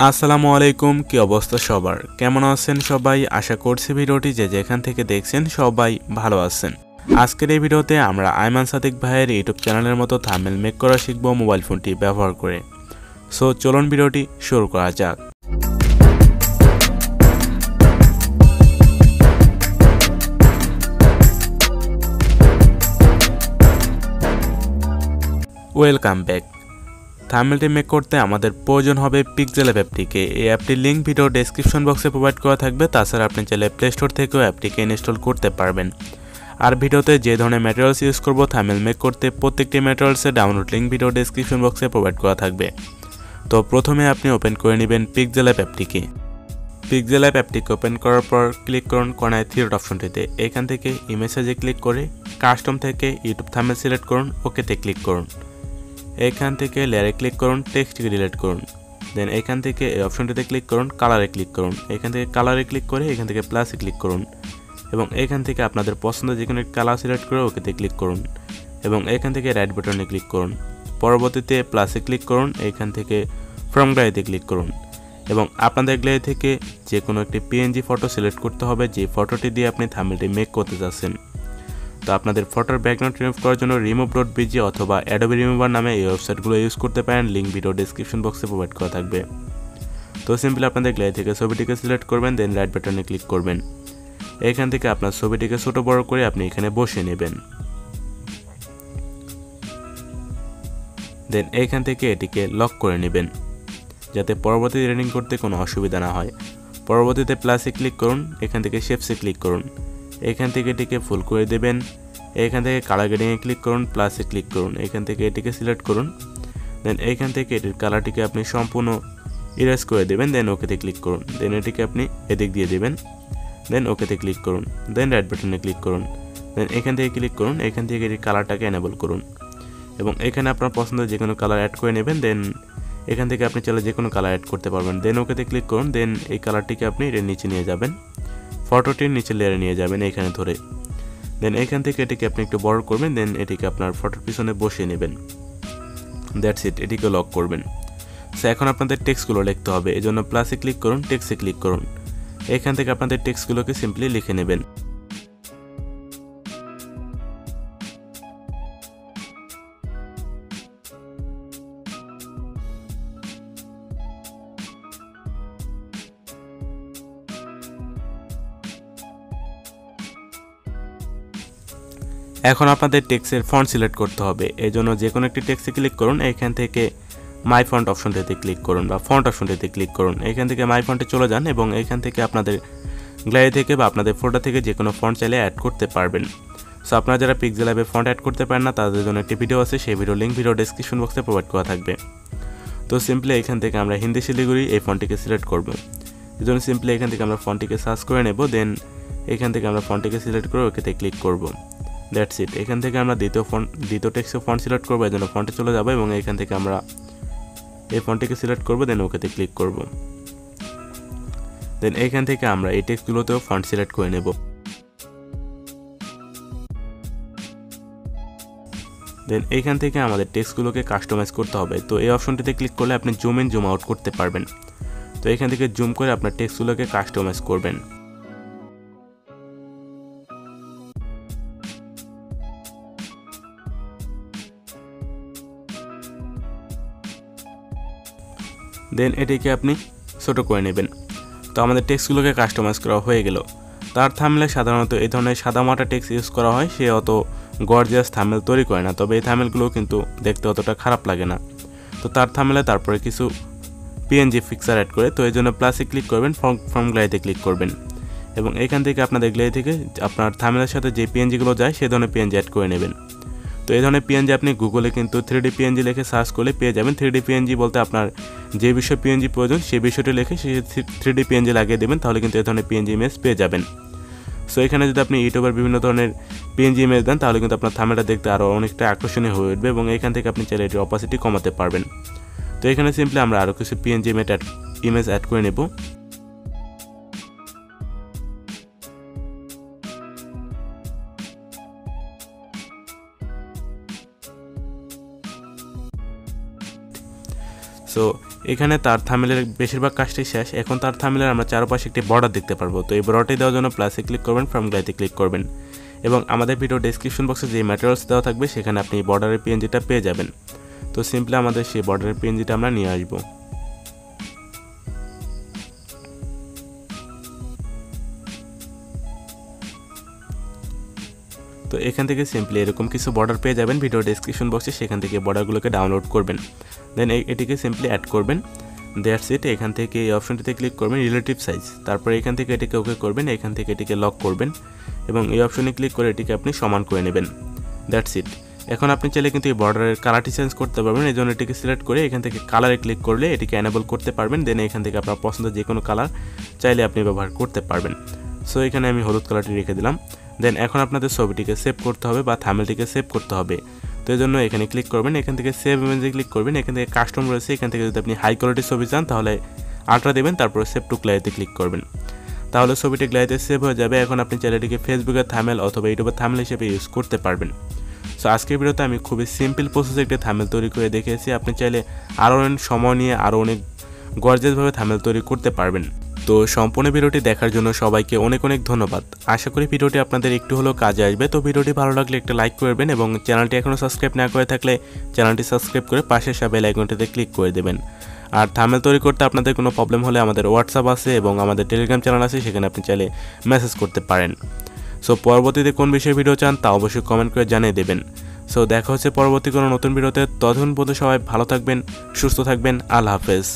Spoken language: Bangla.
আসসালামু আলাইকুম, কি অবস্থা সবার? কেমন আছেন সবাই? আশা করছি ভিডিওটি যে যেখান থেকে দেখছেন সবাই ভালো আছেন। আজকের এই ভিডিওতে আমরা আয়মান সাদিক ভাইয়ের ইউটিউব চ্যানেলের মতো থাম্বনেল মেক করা শিখব মোবাইল ফোনটি ব্যবহার করে। সো চলুন ভিডিওটি শুরু করা যাক। Welcome back. থাম্বনেলটি মেক করতে আমাদের প্রয়োজন হবে পিক্সেলঅ্যাপ অ্যাপটিকে। এই অ্যাপটির লিঙ্ক ভিডিও ডেসক্রিপশন বক্সে প্রোভাইড করা থাকবে। তাছাড়া আপনি চাইলে প্লে স্টোর থেকেও অ্যাপটিকে ইনস্টল করতে পারবেন। আর ভিডিওতে যে ধরনের ম্যাটেরিয়ালস ইউজ করব থাম্বনেল মেক করতে, প্রত্যেকটি ম্যাটেরিয়ালসের ডাউনলোড লিঙ্ক ভিডিও ডেসক্রিপশন বক্সে প্রোভাইড করা থাকবে। তো প্রথমে আপনি ওপেন করে নেবেন পিক্সেলঅ্যাপ অ্যাপটিকে। পিক্সেলঅ্যাপ অ্যাপটিকে ওপেন করার পর ক্লিক করুন কর্নার থ্রি ডট অপশনটিতে। এখান থেকে ইমেজে ক্লিক করে কাস্টম থেকে ইউটিউব থাম্বনেল সিলেক্ট করুন, ওকেতে ক্লিক করুন। এখান থেকে লেয়ারে ক্লিক করুন, টেক্সটকে ডিলিট করুন। দেন এখান থেকে এই অপশনটিতে ক্লিক করুন, কালারে ক্লিক করুন। এখান থেকে কালারে ক্লিক করে এখান থেকে প্লাসে ক্লিক করুন এবং এখান থেকে আপনাদের পছন্দের যে কোনো কালার সিলেক্ট করে ওকেতে ক্লিক করুন এবং এখান থেকে রাইট বাটনে ক্লিক করুন। পরবর্তীতে প্লাসে ক্লিক করুন, এখান থেকে ফ্রম গ্যালারিতে ক্লিক করুন এবং আপনাদের গ্যালারি থেকে যে কোনো একটি পিএনজি ফটো সিলেক্ট করতে হবে, যে ফটোটি দিয়ে আপনি থাম্বনেলটি মেক করতে যাচ্ছেন। তো আপনাদের ফটোর ব্যাকগ্রাউন্ড রিমুভ করার জন্য remove.bg অথবা অ্যাডোবি রিমুভার নামে এই ওয়েবসাইটগুলো ইউজ করতে পারেন। লিঙ্ক ভিডিও ডেসক্রিপশন বক্সে প্রোভাইড করা থাকবে। তো সিম্পলি আপনাদের গ্যালারি থেকে ছবিটিকে সিলেক্ট করবেন, দেন রাইট বাটনে ক্লিক করবেন। এখান থেকে আপনার ছবিটিকে ছোট বড় করে আপনি এখানে বসিয়ে নেবেন। দেন এখান থেকে এটিকে লক করে নেবেন যাতে পরবর্তী এডিটিং করতে কোনো অসুবিধা না হয়। পরবর্তীতে প্লাসে ক্লিক করুন, এখান থেকে শেপসে ক্লিক করুন। এখান থেকে এটিকে ফুল করে দেবেন। এখান থেকে কালার গ্রেডিংয়ে ক্লিক করুন, প্লাসে ক্লিক করুন। এখান থেকে এটিকে সিলেক্ট করুন। দেন এখান থেকে এটির কালারটিকে আপনি সম্পূর্ণ ইরেজ করে দেবেন। দেন ওকেতে ক্লিক করুন। দেন এটিকে আপনি এদিক দিয়ে দেবেন। দেন ওকেতে ক্লিক করুন। দেন রাইট বাটনে ক্লিক করুন। দেন এখান থেকে ক্লিক করুন। এখান থেকে এটির কালারটাকে এনেবল করুন এবং এখানে আপনার পছন্দের যে কোনো কালার অ্যাড করে নেবেন। দেন এখান থেকে আপনি চাইলে যে কোনো কালার অ্যাড করতে পারবেন। দেন ওকেতে ক্লিক করুন। দেন এই কালারটিকে আপনি এর নিচে নিয়ে যাবেন, ফটোটির নিচে লেয়ারে নিয়ে যাবেন এখানে ধরে। দেন এখান থেকে এটিকে আপনি একটু বড় করবেন। দেন এটিকে আপনার ফটোর পিছনে বসিয়ে নেবেন। দ্যাটস ইট, এটিকে লক করবেন। সো এখন আপনাদের টেক্সটগুলো লিখতে হবে। এই জন্য প্লাসে ক্লিক করুন, টেক্সটে ক্লিক করুন। এখান থেকে আপনাদের টেক্সটগুলোকে সিম্পলি লিখে নেবেন। এখন আপনাদের টেক্সটের ফন্ট সিলেক্ট করতে হবে। এই জন্য যে কোনো একটি টেক্সটে ক্লিক করুন। এখান থেকে মাই ফন্ট অপশনটিতে ক্লিক করুন বা ফন্ট অপশনটিতে ক্লিক করুন। এখান থেকে মাই ফন্টে চলে যান এবং এখান থেকে আপনাদের গ্যালারি থেকে বা আপনাদের ফটো থেকে যে কোনো ফন্ট চাইলে অ্যাড করতে পারবেন। সো আপনারা যারা পিক্সেলঅ্যাপে ফন্ট অ্যাড করতে পারেন না তাদের জন্য একটি ভিডিও আছে, সেই ভিডিও লিঙ্ক ভিডিও ডেসক্রিপশন বক্সে প্রোভাইড করা থাকবে। তো সিম্পলি এখান থেকে আমরা হিন্দি শিলিগুড়ি এই ফন্টটিকে সিলেক্ট করব। এই জন্য সিম্পলি এখান থেকে আমরা ফন্টটিকে সার্চ করে নেব। দেন এখান থেকে আমরা ফন্টটিকে সিলেক্ট করে ওকেতে ক্লিক করব। That's it. এখান থেকে আমরা দ্বিতীয় টেক্সটে ফন্ট সিলেক্ট করবো। এই জন্য ফন্টে চলে যাবো এবং এখান থেকে আমরা এই ফন্টটিকে সিলেক্ট করবো। দেন ওকেতে ক্লিক করব। দেন এখান থেকে আমরা এই টেক্সটগুলোতেও ফন্ট সিলেক্ট করে নেব। দেন এখান থেকে আমাদের টেক্সটগুলোকে কাস্টমাইজ করতে হবে। তো এই অপশনটিতে ক্লিক করলে আপনি জুম ইন জুম আউট করতে পারবেন। তো এখান থেকে জুম করে আপনার টেক্সটগুলোকে কাস্টমাইজ করবেন। দেন এটিকে আপনি ছোট করে নেবেন। তো আমাদের টেক্সটগুলোকে কাস্টমাইজ করা হয়ে গেল। তার থাম্বনেলে সাধারণত এই ধরনের সাদামাটা টেক্সট ইউজ করা হয়, সে অত গর্জিয়াস থাম্বনেল তৈরি করে না, তবে এই থাম্বনেলগুলো কিন্তু দেখতে অতটা খারাপ লাগে না। তো তার থাম্বনেলে তারপরে কিছু পিএনজি পিকচার অ্যাড করে, তো এই জন্য প্লাসে ক্লিক করবেন, ফ্রম গ্যালারিতে ক্লিক করবেন এবং এখান থেকে আপনাদের গ্যালারি থেকে আপনার থাম্বনেলের সাথে যে পিএনজিগুলো যায় সেই ধরনের পিএনজি অ্যাড করে নেবেন। তো এই ধরনের পিএনজি আপনি গুগলে কিন্তু 3D পিএনজি লিখে সার্চ করলে পেয়ে যাবেন। 3D পিএনজি বলতে আপনার যে বিষয় পিএনজি প্রয়োজন সেই বিষয়টি লিখে সেই 3D পিএনজি লাগিয়ে দেবেন, তাহলে কিন্তু এই ধরনের পিএনজি ইমেজ পেয়ে যাবেন। সো এখানে যদি আপনি ইউটিউবের বিভিন্ন ধরনের পিএনজি ইমেজ দেন তাহলে কিন্তু আপনার থাম্বনেলটা দেখতে আরও অনেকটা আকর্ষণীয় হয়ে উঠবে এবং এখান থেকে আপনি চাইলে এটির অপাসিটি কমাতে পারবেন। তো এখানে সিম্পলি আমরা আরও কিছু পিএনজি ইমেজ অ্যাড করে নেব। সো সো এখানে তার থাম্বনেলের বেশিরভাগ কাজটি শেষ। এখন তার থাম্বনেলের আমরা চারপাশে একটি বর্ডার দেখতে পারবো। তো এই বর্ডারটি দেওয়ার জন্য প্লাসে ক্লিক করবেন, ফ্রম গ্যালারিতে ক্লিক করবেন এবং আমাদের ভিডিও ডেসক্রিপশন বক্সে যে ম্যাটেরিয়ালস দেওয়া থাকবে সেখানে আপনি বর্ডারের পিএনজিটা পেয়ে যাবেন। তো সিম্পলি আমাদের সেই বর্ডারের পিএনজিটা আমরা নিয়ে আসবো। তো এখান থেকে সিম্পলি এরকম কিছু বর্ডার পেয়ে যাবেন ভিডিও ডেসক্রিপশন বক্সে, সেখান থেকে বর্ডারগুলোকে ডাউনলোড করবেন। দেন এটিকে সিম্পলি অ্যাড করবেন। That's it. এখান থেকে এই অপশনটিতে ক্লিক করবেন, রিলেটিভ সাইজ। তারপর এখান থেকে এটিকে ওকে করবেন, এখান থেকে এটিকে লক করবেন এবং এই অপশনে ক্লিক করে এটিকে আপনি সমান করে নেবেন। That's it. এখন আপনি চাইলে কিন্তু এই বর্ডারের কালারটি চেঞ্জ করতে পারবেন। এই জন্য এটিকে সিলেক্ট করে এখান থেকে কালারে ক্লিক করলে এটিকে এনেবল করতে পারবেন। দেন এখান থেকে আপনার পছন্দের যে কোনো কালার চাইলে আপনি ব্যবহার করতে পারবেন। সো এখানে আমি হলুদ কালারটি রেখে দিলাম। দেন এখন আপনাদের ছবিটিকে সেভ করতে হবে বা থাম্বনেলটিকে সেভ করতে হবে। তো এই জন্য এখানে ক্লিক করবেন, এখান থেকে সেভ ইমেজে ক্লিক করবেন। এখান থেকে কাস্টম রয়েছে, এখান থেকে যদি আপনি হাই কোয়ালিটির ছবি চান তাহলে আল্ট্রা দেবেন, তারপরে সেভ টু গ্যালারিতে ক্লিক করবেন। তাহলে ছবিটি গ্যালারিতে সেভ হয়ে যাবে। এখন আপনি চাইলে এটিকে ফেসবুকের থাম্বনেল অথবা ইউটিউবের থাম্বনেল হিসেবে ইউজ করতে পারবেন। সো আজকের ভিডিওতে আমি খুবই সিম্পল প্রসেসে একটি থাম্বনেল তৈরি করে দেখিয়েছি। আপনি চাইলে আরও অনেক সময় নিয়ে আরও অনেক গর্জিয়াসভাবে থাম্বনেল তৈরি করতে পারবেন। তো সম্পূর্ণ ভিডিওটি দেখার জন্য সবাইকে অনেক অনেক ধন্যবাদ। আশা করি ভিডিওটি আপনাদের একটু হলেও কাজে আসবে। তো ভিডিওটি ভালো লাগলে একটা লাইক করবেন এবং চ্যানেলটি এখনও সাবস্ক্রাইব না করে থাকলে চ্যানেলটি সাবস্ক্রাইব করে পাশের বেল আইকনটিতে ক্লিক করে দেবেন। আর থাম্বনেল তৈরি করতে আপনাদের কোনো প্রবলেম হলে আমাদের হোয়াটসঅ্যাপ আছে এবং আমাদের টেলিগ্রাম চ্যানেল আছে, সেখানে আপনি চাইলে মেসেজ করতে পারেন। সো পরবর্তীতে কোন বিষয়ে ভিডিও চান তা অবশ্যই কমেন্ট করে জানিয়ে দেবেন। সো দেখা হচ্ছে পরবর্তী কোনো নতুন ভিডিওতে। ততক্ষণ পর্যন্ত সবাই ভালো থাকবেন, সুস্থ থাকবেন। আল্লাহ হাফেজ।